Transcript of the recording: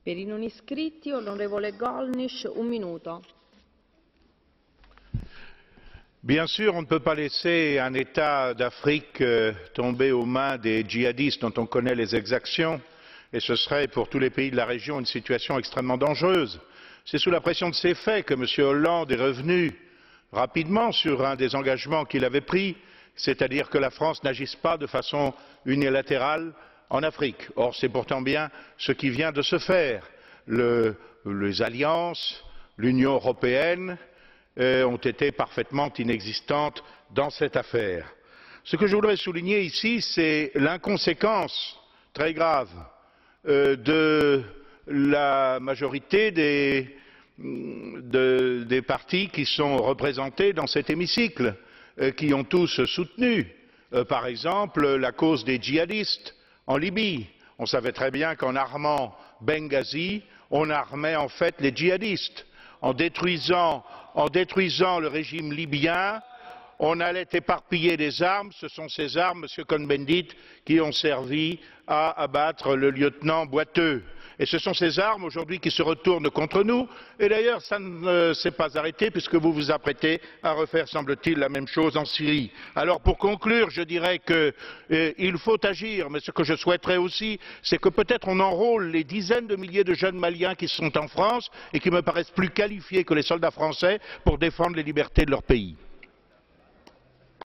Per i non iscritti, onorevole Gollnisch, un minuto. Bien sûr, on ne peut pas laisser un État d'Afrique tomber aux mains des djihadistes dont on connaît les exactions, et ce serait pour tous les pays de la région une situation extrêmement dangereuse. C'est sous la pression de ces faits que M. Hollande est revenu rapidement sur un des engagements qu'il avait pris, c'est-à-dire que la France n'agisse pas de façon unilatérale en Afrique. Or, c'est pourtant bien ce qui vient de se faire. Les alliances, l'Union européenne ont été parfaitement inexistantes dans cette affaire. Ce que je voudrais souligner ici, c'est l'inconséquence très grave de la majorité des partis qui sont représentés dans cet hémicycle, qui ont tous soutenu, par exemple, la cause des djihadistes en Libye. On savait très bien qu'en armant Benghazi, on armait en fait les djihadistes. En détruisant le régime libyen, on allait éparpiller des armes. Ce sont ces armes, Monsieur Cohn-Bendit, qui ont servi à abattre le lieutenant Boiteux. Et ce sont ces armes aujourd'hui qui se retournent contre nous. Et d'ailleurs, ça ne s'est pas arrêté puisque vous vous apprêtez à refaire, semble-t-il, la même chose en Syrie. Alors pour conclure, je dirais qu'il faut agir, mais ce que je souhaiterais aussi, c'est que peut-être on enrôle les dizaines de milliers de jeunes Maliens qui sont en France et qui me paraissent plus qualifiés que les soldats français pour défendre les libertés de leur pays.